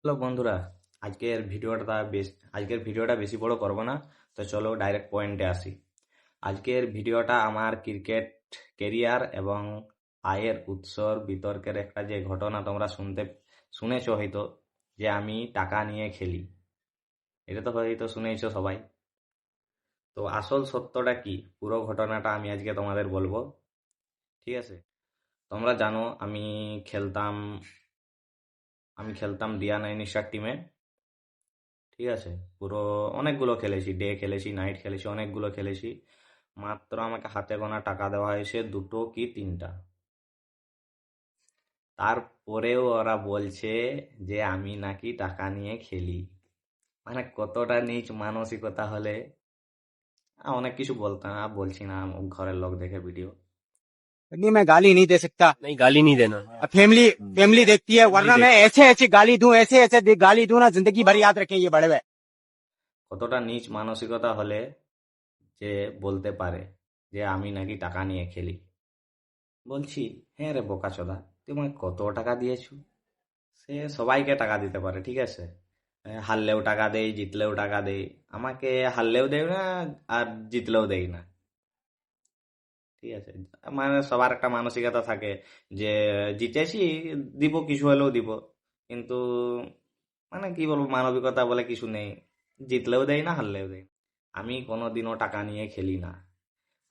Hello বন্ধুরা, আজকের ভিডিওটা বেশি বড় করব না। তো চলো ডাইরেক্ট পয়েন্টে আসি। আজকের ভিডিওটা আমার ক্রিকেট কেরিয়ার এবং আয়ের উৎসর বিতর্কের একটা যে ঘটনা তোমরা শুনেছো হয়তো, যে আমি টাকা নিয়ে খেলি। এটা তো হয়তো শুনেইছো সবাই। তো আসল সত্যটা কি, পুরো ঘটনাটা আমি আজকে তোমাদের বলবো। ঠিক আছে? তোমরা জানো খেলতাম আমি খেলতাম দিয়া নাইন স্টার টিমে। ঠিক আছে? পুরো অনেকগুলো খেলেছি, ডে খেলেছি, নাইট খেলেছি, অনেকগুলো খেলেছি। মাত্র আমাকে হাতে গোনা টাকা দেওয়া হয়েছে দুটো কি তিনটা। তারপরেও ওরা বলছে যে আমি নাকি টাকা নিয়ে খেলি। মানে কতটা নীচ মানসিকতা হলে অনেক কিছু বলতাম, বলছি না, ঘরের লোক দেখে ভিডিও। नहीं, मैं गाली नहीं दे सकता। नहीं, गाली नहीं देना। अब फैमिली फैमिली देखती है, फैमिली वरना मैं देख। ऐसे ऐसे गाली दूं, ऐसे ऐसे गाली दूं ना, जिंदगी भर याद रखें ये बड़े हुए। কতটা নীচ মানসিকতা হলে যে বলতে পারে যে আমি নাকি টাকা নিয়ে খেলি। বলছি, হ্যাঁ রে বোকাচোদা, তুই আমাকে কত টাকা দিয়েছু? সে সবাইকে টাকা দিতে পারে, ঠিক আছে? হারলেও টাকা দেই, জিতলেও টাকা দেই। আমাকে হারলেও দেয় না, আর জিতলেও দেই না। ঠিক আছে? মানে সবার একটা মানসিকতা থাকে যে জিতেছি, দিব, কিছু হলেও দিব। কিন্তু মানে কি বলবো, মানবিকতা বলে কিছু নেই। জিতলেও দেই না, হারলেও দেই না। আমি কোনোদিনও টাকা নিয়ে খেলি না।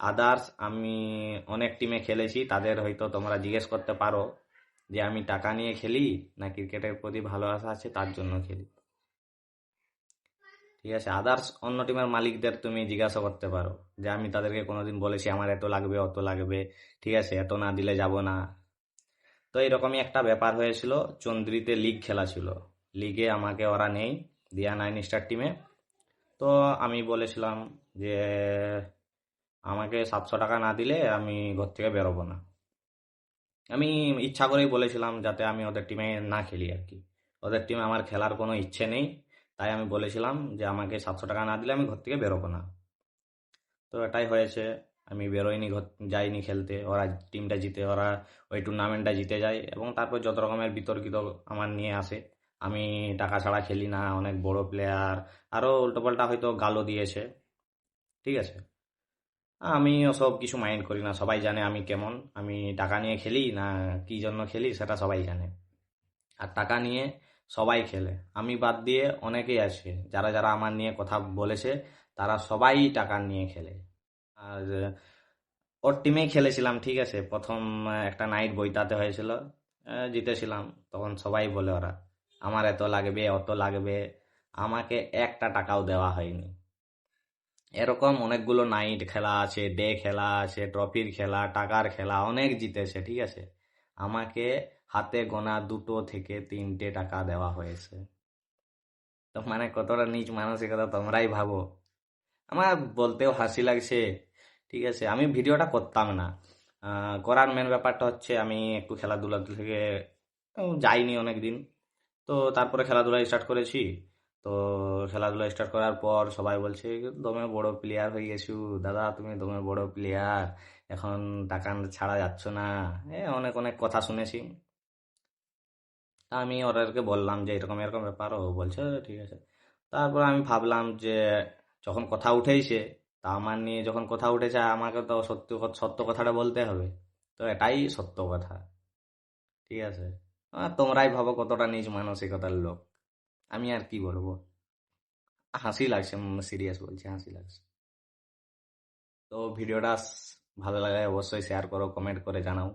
আদার্স আমি অনেক টিমে খেলেছি, তাদের হয়তো তোমরা জিজ্ঞেস করতে পারো যে আমি টাকা নিয়ে খেলি না ক্রিকেটের প্রতি ভালোবাসা আছে তার জন্য খেলি। ঠিক আছে? আদার্স অন্য টিমের মালিকদের তুমি জিজ্ঞাসা করতে পারো যে আমি তাদেরকে কোনোদিন বলেছি আমার এত লাগবে, অত লাগবে, ঠিক আছে, এত না দিলে যাব না। তো এরকমই একটা ব্যাপার হয়েছিল। চন্দ্রিতে লিগ খেলা ছিল। লিগে আমাকে ওরা নেই, দিয়া নাইন স্টার টিমে। তো আমি বলেছিলাম যে আমাকে 700 টাকা না দিলে আমি ঘর থেকে বেরোবো না। আমি ইচ্ছা করেই বলেছিলাম যাতে আমি ওদের টিমে না খেলি আর কি। ওদের টিমে আমার খেলার কোনো ইচ্ছে নেই। তাই আমি বলেছিলাম যে আমাকে 700 টাকা না দিলে আমি ঘর থেকে বেরোবো না। তো এটাই হয়েছে। আমি বেরোইনি, যাইনি খেলতে। ওরা টিমটা জিতে, ওরা ওই টুর্নামেন্টটা জিতে যায় এবং তারপর যত রকমের বিতর্কিত আমার নিয়ে আসে। আমি টাকা ছাড়া খেলি না, অনেক বড় প্লেয়ার, আরও উল্টোপাল্টা হয়তো গালও দিয়েছে। ঠিক আছে? আমি ওসব কিছু মাইন্ড করি না। সবাই জানে আমি কেমন। আমি টাকা নিয়ে খেলি না কি জন্য খেলি সেটা সবাই জানে। আর টাকা নিয়ে সবাই খেলে, আমি বাদ দিয়ে অনেকেই আছে যারা যারা আমার নিয়ে কথা বলেছে, তারা সবাই টাকা নিয়ে খেলে। আর ওর টিমেই খেলেছিলাম, ঠিক আছে? প্রথম একটা নাইট বইতাতে হয়েছিল, জিতেছিলাম। তখন সবাই বলে ওরা আমার এত লাগবে, অত লাগবে। আমাকে একটা টাকাও দেওয়া হয়নি। এরকম অনেকগুলো নাইট খেলা আছে, ডে খেলা আছে, ট্রফির খেলা, টাকার খেলা, অনেক জিতেছে, ঠিক আছে? আমাকে হাতে গোনা দুটো থেকে তিনটে টাকা দেওয়া হয়েছে। তো মানে কতটা নিচ মানসিকতা তোমরাই ভাবো। আমার বলতেও হাসি লাগছে। ঠিক আছে? আমি ভিডিওটা করতাম না। করার মেন ব্যাপারটা হচ্ছে আমি একটু খেলাধুলা থেকে যাইনি অনেক দিন। তো তারপরে খেলাধুলা স্টার্ট করেছি। তো খেলাধুলা স্টার্ট করার পর সবাই বলছে দমে বড় প্লেয়ার হয়ে গেছু, দাদা তুমি দমে বড় প্লেয়ার, এখন টাকা ছাড়া যাচ্ছ না। অনেক অনেক কথা শুনেছি। তা আমি ওদেরকে বললাম যে এরকম এরকম ব্যাপার, ও বলছে ঠিক আছে। তারপর আমি ভাবলাম যে যখন কথা উঠেইছে, তা আমার নিয়ে যখন কথা উঠেছে, আমাকে তো সত্য সত্য কথাটা বলতে হবে। তো এটাই সত্য কথা। ঠিক আছে? তোমরাই ভাবো কতটা নিজ মানসিকতার লোক। আমি আর কি বলবো। হাসি লাগছে, সিরিয়াস বলছি, হাসি লাগছে। তো ভিডিওটা ভালো লাগলে অবশ্যই শেয়ার করো, কমেন্ট করে জানাও।